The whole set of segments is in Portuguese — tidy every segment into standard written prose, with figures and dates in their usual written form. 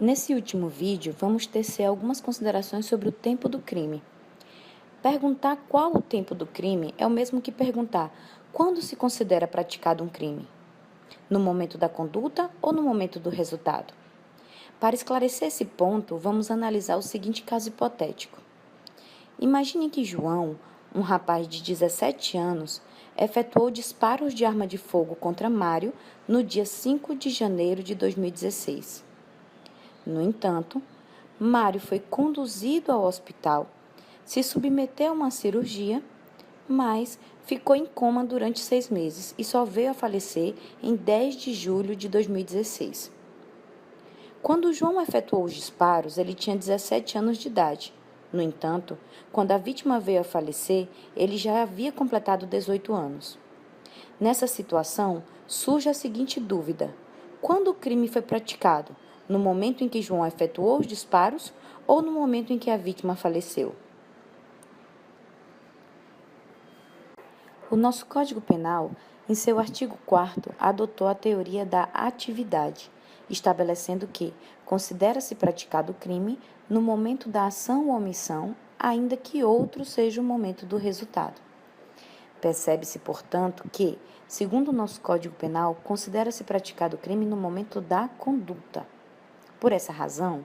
Nesse último vídeo, vamos tecer algumas considerações sobre o tempo do crime. Perguntar qual o tempo do crime é o mesmo que perguntar quando se considera praticado um crime. No momento da conduta ou no momento do resultado? Para esclarecer esse ponto, vamos analisar o seguinte caso hipotético. Imagine que João, um rapaz de 17 anos, efetuou disparos de arma de fogo contra Mário no dia 5 de janeiro de 2016. No entanto, Mário foi conduzido ao hospital, se submeteu a uma cirurgia, mas ficou em coma durante 6 meses e só veio a falecer em 10 de julho de 2016. Quando João efetuou os disparos, ele tinha 17 anos de idade. No entanto, quando a vítima veio a falecer, ele já havia completado 18 anos. Nessa situação, surge a seguinte dúvida: quando o crime foi praticado? No momento em que João efetuou os disparos ou no momento em que a vítima faleceu? O nosso Código Penal, em seu artigo 4º, adotou a teoria da atividade, estabelecendo que considera-se praticado o crime no momento da ação ou omissão, ainda que outro seja o momento do resultado. Percebe-se, portanto, que, segundo o nosso Código Penal, considera-se praticado o crime no momento da conduta. Por essa razão,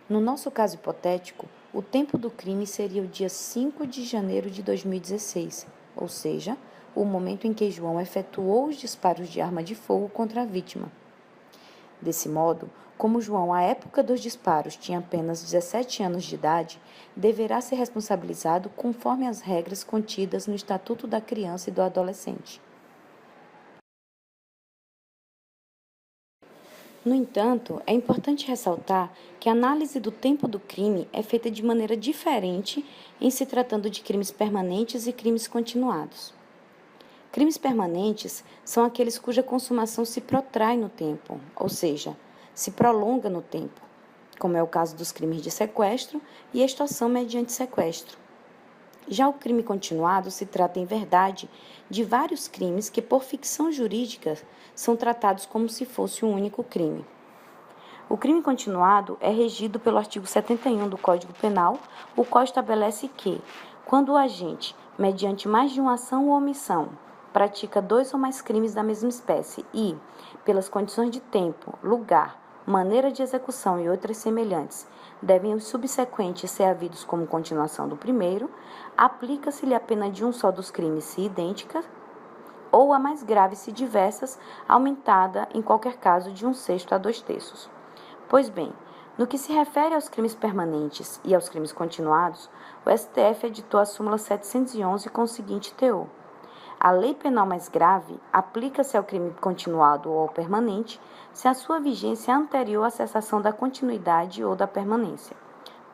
no nosso caso hipotético, o tempo do crime seria o dia 5 de janeiro de 2016, ou seja, o momento em que João efetuou os disparos de arma de fogo contra a vítima. Desse modo, como João, à época dos disparos, tinha apenas 17 anos de idade, deverá ser responsabilizado conforme as regras contidas no Estatuto da Criança e do Adolescente. No entanto, é importante ressaltar que a análise do tempo do crime é feita de maneira diferente em se tratando de crimes permanentes e crimes continuados. Crimes permanentes são aqueles cuja consumação se protrai no tempo, ou seja, se prolonga no tempo, como é o caso dos crimes de sequestro e extorsão mediante sequestro. Já o crime continuado se trata, em verdade, de vários crimes que, por ficção jurídica, são tratados como se fosse um único crime. O crime continuado é regido pelo artigo 71 do Código Penal, o qual estabelece que, quando o agente, mediante mais de uma ação ou omissão, pratica 2 ou mais crimes da mesma espécie e, pelas condições de tempo, lugar, maneira de execução e outras semelhantes, devem os subsequentes ser havidos como continuação do primeiro, aplica-se-lhe a pena de um só dos crimes se idêntica, ou a mais grave se diversas, aumentada, em qualquer caso, de 1/6 a 2/3. Pois bem, no que se refere aos crimes permanentes e aos crimes continuados, o STF editou a súmula 711 com o seguinte teor: a lei penal mais grave aplica-se ao crime continuado ou ao permanente se a sua vigência é anterior à cessação da continuidade ou da permanência.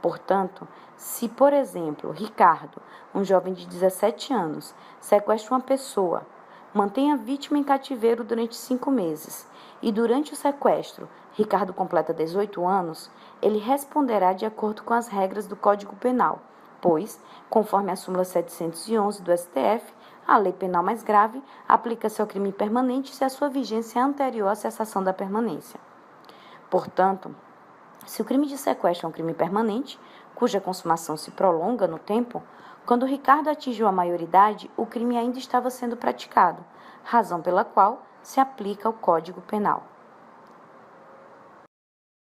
Portanto, se, por exemplo, Ricardo, um jovem de 17 anos, sequestra uma pessoa, mantém a vítima em cativeiro durante 5 meses e, durante o sequestro, Ricardo completa 18 anos, ele responderá de acordo com as regras do Código Penal, pois, conforme a súmula 711 do STF, a lei penal mais grave aplica-se ao crime permanente se a sua vigência é anterior à cessação da permanência. Portanto, se o crime de sequestro é um crime permanente, cuja consumação se prolonga no tempo, quando Ricardo atingiu a maioridade, o crime ainda estava sendo praticado, razão pela qual se aplica o Código Penal.